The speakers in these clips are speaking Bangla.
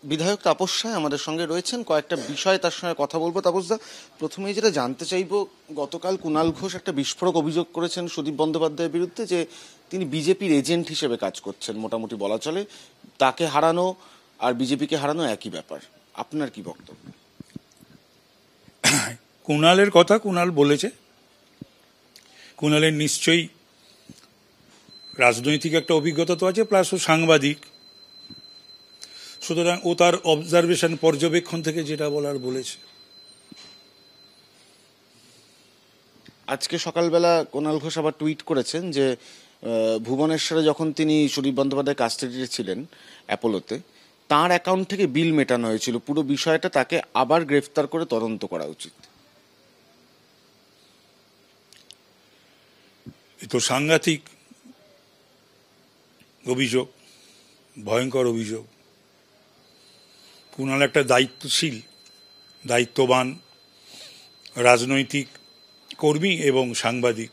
বিধায়ক তাপস রায় আমাদের সঙ্গে রয়েছেন, কয়েকটা বিষয়ে তার সঙ্গে কথা বলবো। তাপসদা, প্রথমেই যেটা জানতে চাইবো, গতকাল কুণাল ঘোষ একটা বিস্ফোরক অভিযোগ করেছেন সুদীপ বন্দ্যোপাধ্যায়ের বিরুদ্ধে যে তিনি বিজেপির এজেন্ট হিসেবে কাজ করছেন, মোটামুটি বলা চলে। তাকে হারানো আর বিজেপিকে হারানো একই ব্যাপার। আপনার কি বক্তব্য? কুণালের কথা কুণাল বলেছে। কুণালের নিশ্চয়ই রাজনৈতিক একটা অভিজ্ঞতা তো আছে, প্লাস ও সাংবাদিক, সুতরাং ও তার অবজারভেশন, পর্যবেক্ষণ থেকে যেটা বলার বলেছে। আজকে সকালবেলা কুণাল ঘোষ আবার টুইট করেছেন যে ভুবনেশ্বরে যখন তিনি সুদীপ বন্দ্যোপাধ্যায় কাস্টাডিতে ছিলেন অ্যাপোলোতে, তার অ্যাকাউন্ট থেকে বিল মেটানো হয়েছিল। পুরো বিষয়টা তাকে আবার গ্রেফতার করে তদন্ত করা উচিত। এ তো সাংঘাতিক অভিযোগ, ভয়ঙ্কর অভিযোগ। কুণাল একটা দায়িত্বশীল, দায়িত্ববান রাজনৈতিক কর্মী এবং সাংবাদিক।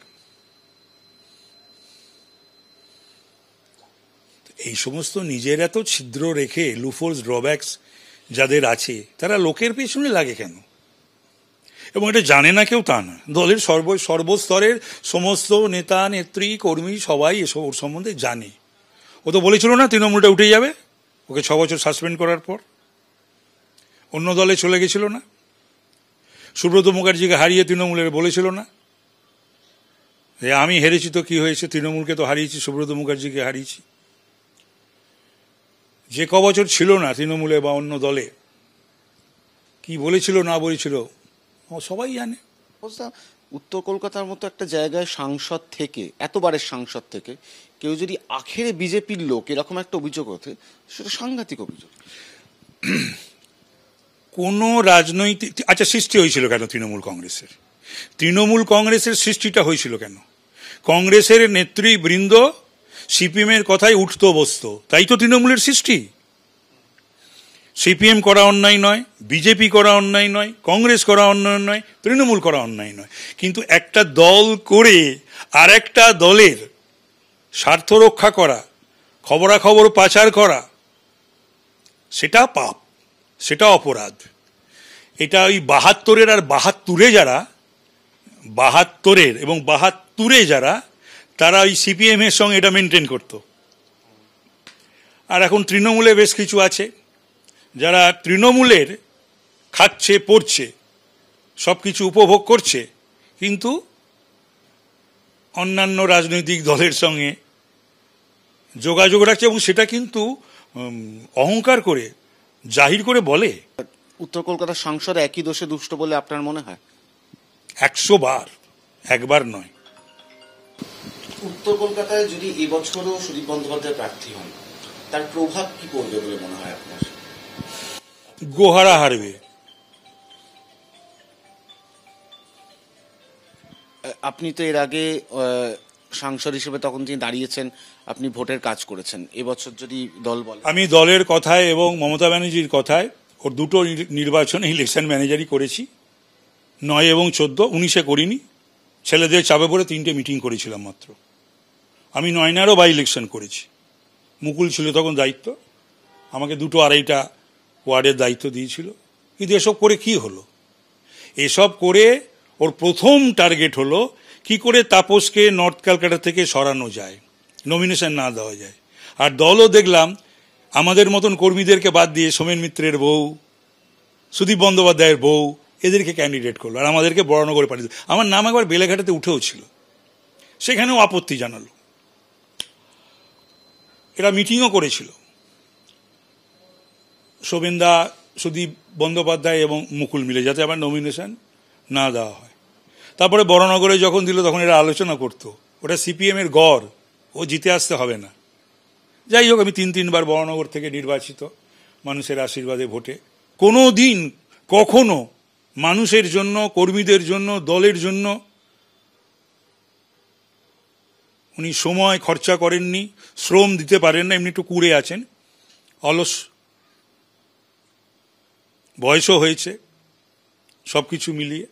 এই সমস্ত নিজের এত ছিদ্র রেখে, লুফোলস, ড্রব্যাকস যাদের আছে, তারা লোকের পেছনে লাগে কেন? এবং এটা জানে না কেউ তা না। দলের সর্বস্তরের সমস্ত নেতা, নেত্রী, কর্মী সবাই এসব ওর সম্বন্ধে জানে। ও তো বলেছিল না তৃণমূলটা উঠে যাবে, ওকে 6 বছর সাসপেন্ড করার পর অন্য দলে চলে গেছিল না? সুব্রত মুখার্জিকে হারিয়ে তৃণমূলের বলেছিল না যে আমি হেরেছি তো কি হয়েছে, তৃণমূলকে তো হারিয়েছি, সুব্রত মুখার্জিকে হারিয়েছি। যে বছর ছিল না তৃণমূলে বা অন্য দলে, কি বলেছিল না বলেছিল সবাই জানে। উত্তর কলকাতার মতো একটা জায়গায় সাংসদ থেকে, এতবারের সাংসদ থেকে কেউ যদি আখেরে বিজেপির লোক, এরকম একটা অভিযোগ হতে, সেটা সাংঘাতিক অভিযোগ। কোন রাজনৈতিক, আচ্ছা, সৃষ্টি হয়েছিল কেন তৃণমূল কংগ্রেসের? তৃণমূল কংগ্রেসের সৃষ্টিটা হয়েছিল কেন? কংগ্রেসের নেতৃবৃন্দ সিপিএমের কথায় উঠতো বসতো, তাই তো তৃণমূলের সৃষ্টি। সিপিএম করা অন্যায় নয়, বিজেপি করা অন্যায় নয়, কংগ্রেস করা অন্যায় নয়, তৃণমূল করা অন্যায় নয়, কিন্তু একটা দল করে আর একটা দলের স্বার্থ রক্ষা করা, খবরাখবর পাচার করা, সেটা পাপ, সেটা অপরাধ। এটা ওই 72-এর আর 72-এ যারা, 72-এর এবং 72-এ যারা, তারা ওই সিপিএম এর সঙ্গে এটা মেনটেন করত। আর এখন তৃণমূলে বেশ কিছু আছে যারা তৃণমূলের খাচ্ছে, পড়ছে, সব কিছু উপভোগ করছে, কিন্তু অন্যান্য রাজনৈতিক দলের সঙ্গে যোগাযোগ রাখছে, এবং সেটা কিন্তু অহংকার করে, জাহির করে বলে। উত্তর কলকাতার সাংসদ একই দোষে দুষ্ট বলে আপনার মনে হয়? 100 বার, একবার নয়। উত্তর কলকাতায় যদি এবছরও সুদীপ বন্দ্যোপাধ্যায় প্রার্থী হন, তার প্রভাব কি পড়বে বলে মনে হয় আপনার? গোহারা হারবে। আপনি তো এর আগে সাংসদ হিসেবে তখন তিনি দাঁড়িয়েছেন, আপনি ভোটের কাজ করেছেন। এবছর যদি দল বলে, আমি দলের কথায় এবং মমতা ব্যানার্জির কথায়, ওর দুটো নির্বাচনে ইলেকশন ম্যানেজারই করেছি, 9 এবং 14, 19-এ করিনি। ছেলেদের চাপে পড়ে 3টে মিটিং করেছিলাম মাত্র। আমি 9-এরও বাই ইলেকশন করেছি। মুকুল ছিল তখন দায়িত্ব, আমাকে 2-2.5টা ওয়ার্ডের দায়িত্ব দিয়েছিল। কিন্তু এসব করে কি হলো? এসব করে ওর প্রথম টার্গেট হলো কি করে তাপসকে নর্থ ক্যালকাটা থেকে সরানো যায়, নমিনেশন না দেওয়া যায়। আর দলও দেখলাম আমাদের মতন কর্মীদেরকে বাদ দিয়ে সোমেন মিত্রের বউ, সুদীপ বন্দ্যোপাধ্যায়ের বউ, এদেরকে ক্যান্ডিডেট করলো, আর আমাদেরকে বরানগরে পাঠিয়ে দিল। আমার নাম একবার বেলেঘাটাতে উঠেও ছিল, সেখানেও আপত্তি জানালো। এরা মিটিংও করেছিল, শোভেন্দা, সুদীপ বন্দ্যোপাধ্যায় এবং মুকুল মিলে, যাতে আবার নমিনেশন না দেওয়া হয়। তারপরে বরানগরে যখন দিল, তখন এরা আলোচনা করতো ওটা সিপিএমের গড়, ও জিতে আসতে হবে না। যাই হোক, আমি 3বার বরানগর থেকে নির্বাচিত, মানুষের আশীর্বাদে ভোটে। কোনো দিন কখনো মানুষের জন্য, কর্মীদের জন্য, দলের জন্য উনি সময় খরচা করেননি, শ্রম দিতে পারেন না, এমনি একটু কুড়ে আছেন, অলস, বয়সও হয়েছে, সব কিছু মিলিয়ে।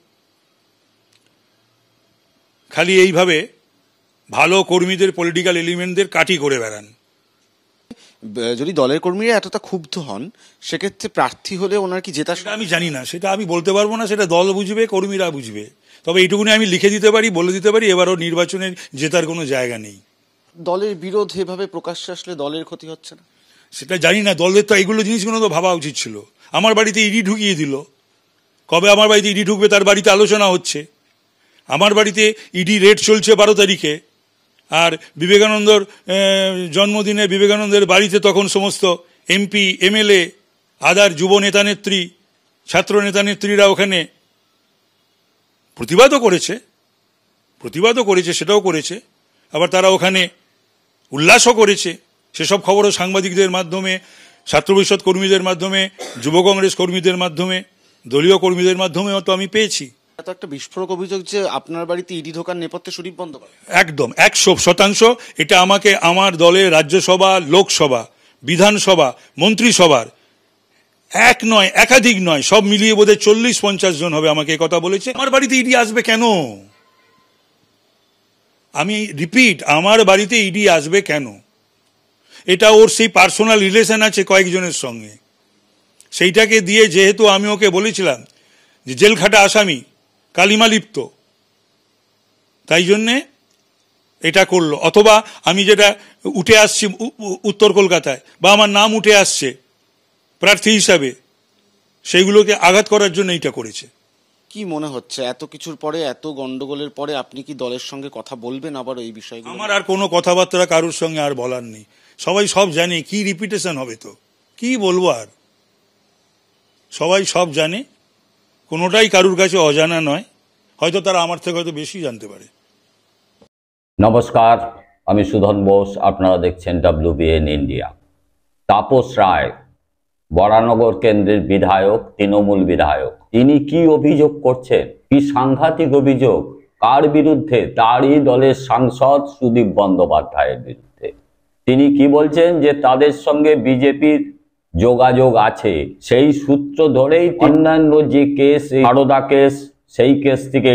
খালি এইভাবে ভালো কর্মীদের, পলিটিক্যাল এলিমেন্টদের কাটি করে বেড়ান। যদি দলের কর্মীরা এতটা ক্ষুব্ধ হন, সেক্ষেত্রে প্রার্থী হলে ওনার কি জেতা? সেটা আমি জানি না, সেটা আমি বলতে পারবো না, সেটা দল বুঝবে, কর্মীরা বুঝবে। তবে এইটুকুনি আমি লিখে দিতে পারি, বলে দিতে পারি, এবারও নির্বাচনের জেতার কোনো জায়গা নেই। দলের বিরোধ এভাবে প্রকাশ্যে আসলে দলের ক্ষতি হচ্ছে না? সেটা জানি না, দলের তো এইগুলো জিনিসগুলো তো ভাবা উচিত ছিল। আমার বাড়িতে ইডি ঢুকিয়ে দিল, কবে আমার বাড়িতে ইডি ঢুকবে তার বাড়িতে আলোচনা হচ্ছে। আমার বাড়িতে ইডি রেড চলছে 12 তারিখে, আর বিবেকানন্দর জন্মদিনে বিবেকানন্দের বাড়িতে তখন সমস্ত এমপি, এমএলএ, আদার যুব নেতা নেত্রী, ছাত্র নেতা নেত্রীরা ওখানে প্রতিবাদও করেছে, সেটাও করেছে। আবার তারা ওখানে উল্লাসও করেছে। সেসব খবরও সাংবাদিকদের মাধ্যমে, ছাত্র পরিষদ কর্মীদের মাধ্যমে, যুব কংগ্রেস কর্মীদের মাধ্যমে, দলীয় কর্মীদের মাধ্যমেও তো আমি পেয়েছি। এত একটা বিস্ফোরক অভিযোগ যে আপনার বাড়িতে ইডি ঢোকার নেপথ্যে সুদীপ বন্দ্যোপাধ্যায়। একদম 100%। এটা আমাকে আমার দলের রাজ্যসভা, লোকসভা, বিধানসভা, মন্ত্রিসভার এক নয়, একাধিক নয়, সব মিলিয়ে বোধহয় 40-50 জন হবে আমাকে কথা বলেছে। আমার বাড়িতে ইডি আসবে কেন? আমি রিপিট, আমার বাড়িতে ইডি আসবে কেন? এটা ওর সেই পার্সোনাল রিলেশন আছে কয়েকজনের সঙ্গে, সেইটাকে দিয়ে যেহেতু আমি ওকে বলেছিলাম যে জেলখাটা আসামি, কালিমা লিপ্ত, তাই জন্যে এটা করলো। অথবা আমি যেটা উঠে আসছি উত্তর কলকাতায়, বা আমার নাম উঠে আসছে প্রার্থী হিসাবে, সেইগুলোকে আঘাত করার জন্য এটা করেছে। কি মনে হচ্ছে এত কিছুর পরে, এত গন্ডগোলের পরে আপনি কি দলের সঙ্গে কথা বলবেন আবার এই বিষয়গুলো? আমার আর কোনো কথাবার্তা কারোর সঙ্গে আর বলার নেই। সবাই সব জানে, কি রিপিটেশন হবে, তো কি বলবো আর। সবাই সব জানে, কোনোটাই কারুর কাছে অজানা নয়। হয়তো তারা আমার থেকে হয়তো বেশি জানতে পারে। নমস্কার, আমি সুধন বোস, আপনারা দেখছেন WBN ইন্ডিয়া। তাপস রায় বরানগর কেন্দ্রের বিধায়ক, তৃণমূল বিধায়ক, তিনি কি অভিযোগ করছেন, কি সাংঘাতিক অভিযোগ, কার বিরুদ্ধে? তারই দলের সাংসদ সুদীপ বন্দ্যোপাধ্যায়ের বিরুদ্ধে। তিনি কি বলছেন যে তাদের সঙ্গে বিজেপির যোগাযোগ আছে, সেই সূত্র ধরেই অন্যান্য যে কেস, সারদা কেস, সেই কেস থেকে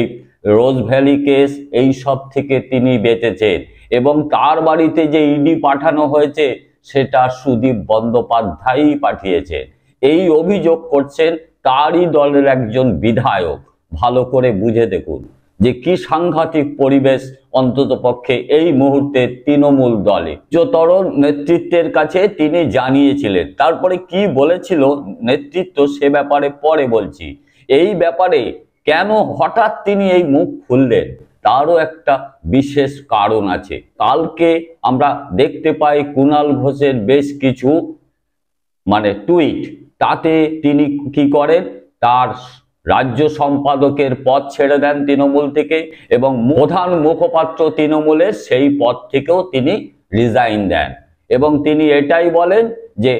রোজ ভ্যালি কেস, এই সব থেকে তিনি বেঁচেছেন। এবং তার বাড়িতে যে ইডি পাঠানো হয়েছে সেটা সুদীপ বন্দ্যোপাধ্যায়ই পাঠিয়েছে, এই অভিযোগ করছেন তারই দলের একজন বিধায়ক। ভালো করে বুঝে দেখুন যে কি সাংঘাতিক পরিবেশ অন্তত পক্ষে এই মুহূর্তে তৃণমূল দলে। উচ্চতর নেতৃত্বের কাছে তিনি জানিয়েছিলেন, তারপরে কি বলেছিল নেতৃত্ব সে ব্যাপারে পরে বলছি। এই ব্যাপারে কেন হঠাৎ তিনি এই মুখ খুললেন তারও একটা বিশেষ কারণ আছে। কালকে আমরা দেখতে পাই কুণাল ঘোষের বেশ কিছু টুইট, তাতে তিনি কি করেন, তার রাজ্য সম্পাদকের পদ ছেড়ে দেন তৃণমূল থেকে, এবং প্রধান মুখপাত্র তৃণমূলের সেই পদ থেকেও তিনি রিজাইন দেন, এবং তিনি এটাই বলেন যে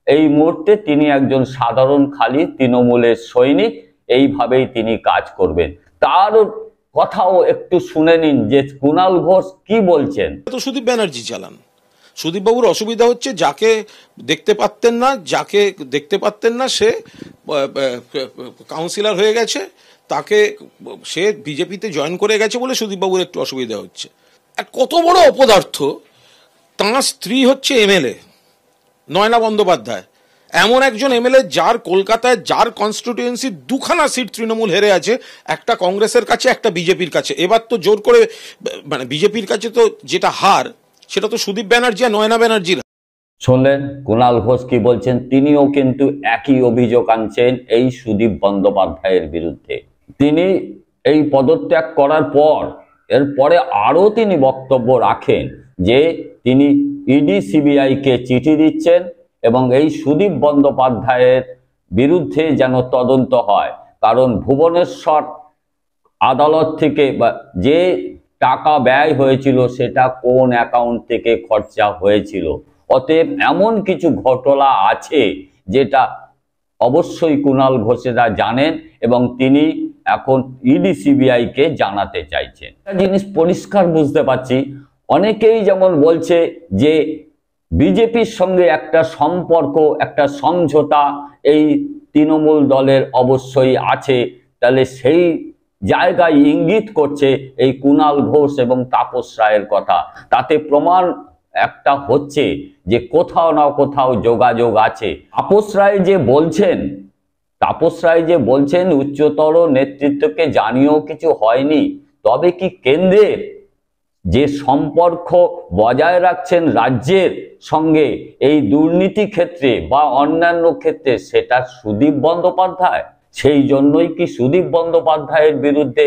এই মুহূর্তে তিনি একজন সাধারণ খালি তৃণমূলের সৈনিক, এইভাবেই তিনি কাজ করবেন। তার কথাও একটু শুনে নিন যে কুণাল ঘোষ কি বলছেন। তো সুদীপ ব্যানার্জি চালান। সুদীপবাবুর অসুবিধা হচ্ছে যাকে দেখতে পারতেন না সে কাউন্সিলর হয়ে গেছে, তাকে সে বিজেপিতে জয়েন করে গেছে বলে সুদীপবাবুর একটু অসুবিধা হচ্ছে। আর কত বড় অপদার্থ, তাঁর স্ত্রী হচ্ছে এমএলএ নয়না বন্দ্যোপাধ্যায়, এমন একজন এমএলএ যার কলকাতায়, যার কনস্টিটিউয়েন্সি 2খানা সিট তৃণমূল হেরে আছে, একটা কংগ্রেসের কাছে, একটা বিজেপির কাছে। এবার তো জোর করে বিজেপির কাছে তো যেটা হার, সেটা তো সুদীপ ব্যানার্জি আর নয়না ব্যানার্জির। শুনলেন কুণাল ঘোষ কি বলছেন। তিনিও কিন্তু একই অভিযোগ আনছেন এই সুদীপ বন্দ্যোপাধ্যায়ের বিরুদ্ধে। তিনি এই পদত্যাগ করার পর এরপরে আরো তিনি বক্তব্য রাখেন যে তিনি ইডি সিবিআই কে চিঠি দিচ্ছেন এবং এই সুদীপ বন্দ্যোপাধ্যায়ের বিরুদ্ধে যেন তদন্ত হয়, কারণ ভুবনেশ্বর আদালত থেকে যে টাকা ব্যয় হয়েছিল সেটা কোন অ্যাকাউন্ট থেকে খরচা হয়েছিল। অতএব এমন কিছু ঘটনা আছে যেটা অবশ্যই কুণাল ঘোষেরা জানেন এবং তিনি এখন ইডি সিবিআই কে জানাতে চাইছেন। একটা জিনিস পরিষ্কার বুঝতে পারছি, অনেকেই যেমন বলছে যে বিজেপির সঙ্গে একটা সম্পর্ক, একটা সমঝোতা এই তৃণমূল দলের অবশ্যই আছে, তাহলে সেই জায়গায় ইঙ্গিত করছে এই কুণাল ঘোষ এবং তাপস রায়ের কথা। তাতে প্রমাণ একটা হচ্ছে যে কোথাও না কোথাও যোগাযোগ আছে। তাপস রায় যে বলছেন উচ্চতর নেতৃত্বকে জানিয়েও কিছু হয়নি, তবে কি কেন্দ্রের যে সম্পর্ক বজায় রাখছেন রাজ্যের সঙ্গে এই দুর্নীতি ক্ষেত্রে বা অন্যান্য ক্ষেত্রে, সেটা সুদীপ বন্দ্যোপাধ্যায়? সেই জন্যই কি সুদীপ বন্দ্যোপাধ্যায়ের বিরুদ্ধে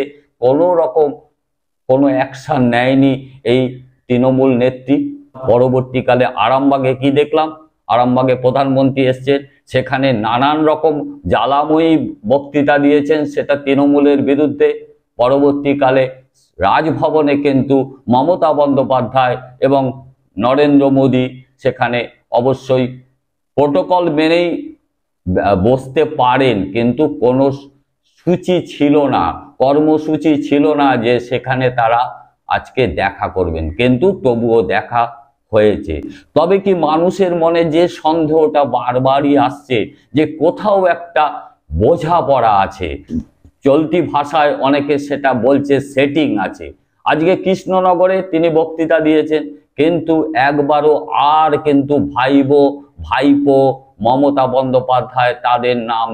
কোনো অ্যাকশন নেয়নি এই তৃণমূল নেত্রী? পরবর্তীকালে আরামবাগে কি দেখলাম? আরামবাগে প্রধানমন্ত্রী এসছেন, সেখানে নানান রকম জ্বালাময়ী বক্তৃতা দিয়েছেন, সেটা তৃণমূলের বিরুদ্ধে। পরবর্তীকালে রাজভবনে কিন্তু মমতা বন্দ্যোপাধ্যায় এবং নরেন্দ্র মোদী সেখানে অবশ্যই প্রোটোকল মেনেই বসতে পারেন, কিন্তু কোনো সূচি ছিল না, কর্মসূচি ছিল না যে সেখানে তারা আজকে দেখা করবেন, কিন্তু তবুও দেখা হয়েছে। তবে কি মানুষের মনে যে সন্দেহটা বারবারই আসছে যে কোথাও একটা বোঝাপড়া আছে, চলতি ভাষায় অনেকে সেটা বলছে সেটিং আছে। আজকে কৃষ্ণনগরে তিনি বক্তৃতা দিয়েছেন, কিন্তু একবারও আর কিন্তু ভাইপো মমতা বন্দ্যোপাধ্যায় তাদের নাম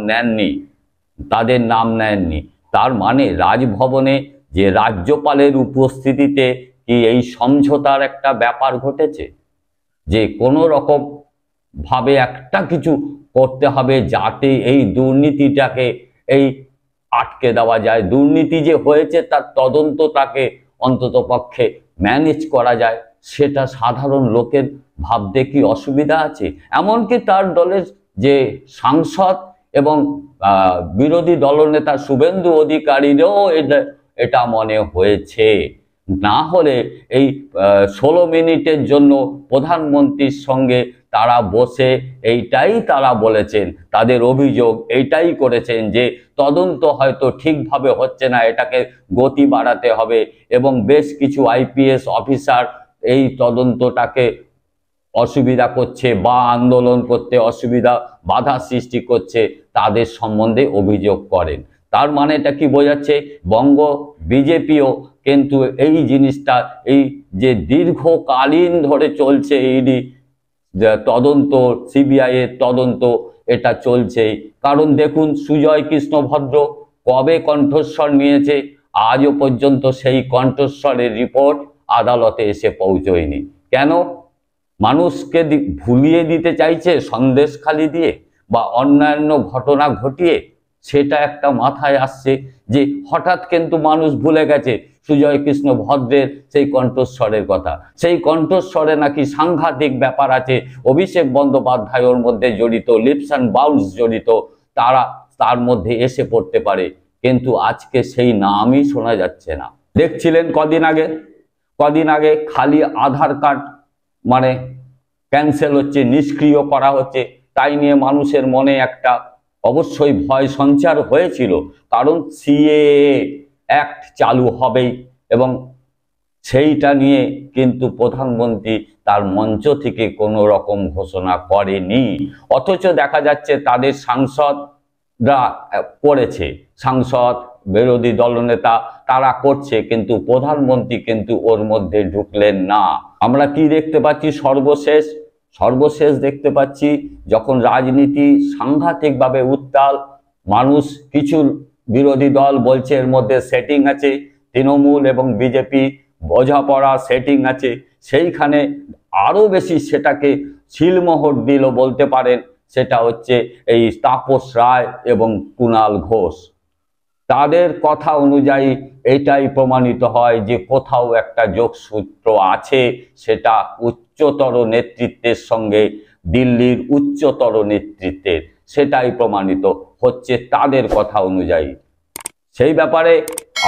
নেননি। তার মানে রাজভবনে যে রাজ্যপালের উপস্থিতিতে কি এই সমঝোতার একটা ব্যাপার ঘটেছে, যে কোনো রকম ভাবে একটা কিছু করতে হবে যাতে এই দুর্নীতিটাকে আটকে দেওয়া যায়, দুর্নীতি যে হয়েছে তার তদন্তটাকে অন্ততপক্ষে ম্যানেজ করা যায়, সেটা সাধারণ লোকের ভাবতে কি অসুবিধা আছে? এমনকি তার দলের যে সাংসদ এবং বিরোধী দলনেতা শুভেন্দু অধিকারীরও এটা মনে হয়েছে। না হলে এই 16 মিনিটের জন্য প্রধানমন্ত্রীর সঙ্গে তারা বসে তারা বলেছেন, তাদের অভিযোগ এইটাই করেছেন যে তদন্ত হয়তো ঠিকভাবে হচ্ছে না, এটাকে গতি বাড়াতে হবে, এবং বেশ কিছু আইপিএস অফিসার এই তদন্তটাকে অসুবিধা করছে বা আন্দোলন করতে বাধা সৃষ্টি করছে, তাদের সম্বন্ধে অভিযোগ করেন। তার মানে এটা কি বোঝাচ্ছে? বঙ্গ বিজেপিও কিন্তু এই জিনিসটা, এই যে দীর্ঘকালীন ধরে চলছে ইডি তদন্ত, সিবিআই এর তদন্ত, এটা চলছেই। কারণ দেখুন, সুজয় কৃষ্ণ ভদ্র কবে কণ্ঠস্বর নিয়েছে, আজও পর্যন্ত সেই কণ্ঠস্বরের রিপোর্ট আদালতে এসে পৌঁছয়নি। কেন? মানুষকে ভুলিয়ে দিতে চাইছে সন্দেশখালি দিয়ে বা অন্যান্য ঘটনা ঘটিয়ে। সেটা একটা মাথায় আসছে যে হঠাৎ কিন্তু মানুষ ভুলে গেছে সুজয় কৃষ্ণ ভদ্রের সেই কণ্ঠস্বরের কথা। সেই কণ্ঠস্বরে নাকি সাংঘাতিক ব্যাপার আছে, অভিষেক বন্দ্যোপাধ্যায়ের মধ্যে জড়িত, লিপস অ্যান্ড বাউন্স জড়িত, তার মধ্যে এসে পড়তে পারে, কিন্তু আজকে সেই নামই শোনা যাচ্ছে না। দেখছিলেন কদিন আগে খালি আধার কার্ড মানে ক্যান্সেল হচ্ছে, নিষ্ক্রিয় করা হচ্ছে, তাই নিয়ে মানুষের মনে একটা অবশ্যই ভয় সঞ্চার হয়েছিল, কারণ সিএএ অ্যাক্ট চালু হবেই, এবং সেইটা নিয়ে কিন্তু প্রধানমন্ত্রী তার মঞ্চ থেকে কোনো রকম ঘোষণা করেনি। অথচ দেখা যাচ্ছে তাদের সাংসদরা করেছে, সাংসদ বিরোধী দলনেতা তারা করছে, কিন্তু প্রধানমন্ত্রী কিন্তু ওর মধ্যে ঢুকলেন না। আমরা কি দেখতে পাচ্ছি? সর্বশেষ দেখতে পাচ্ছি যখন রাজনীতি সাংঘাতিকভাবে উত্তাল, মানুষ, কিছু বিরোধী দল বলছে এর মধ্যে সেটিং আছে, তৃণমূল এবং বিজেপি বোঝাপড়া সেটিং আছে, সেইখানে আরো বেশি সেটাকে সিলমোহর দিল বলতে পারেন, সেটা হচ্ছে এই তাপস রায় এবং কুণাল ঘোষ। তাদের কথা অনুযায়ী এটাই প্রমাণিত হয় যে কোথাও একটা যোগসূত্র আছে, সেটা উচ্চতর নেতৃত্বের সঙ্গে, দিল্লির উচ্চতর নেতৃত্বের, সেটাই প্রমাণিত হচ্ছে তাদের কথা অনুযায়ী। সেই ব্যাপারে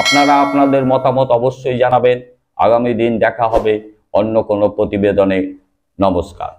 আপনারা আপনাদের মতামত অবশ্যই জানাবেন। আগামী দিন দেখা হবে অন্য কোনো প্রতিবেদনে। নমস্কার।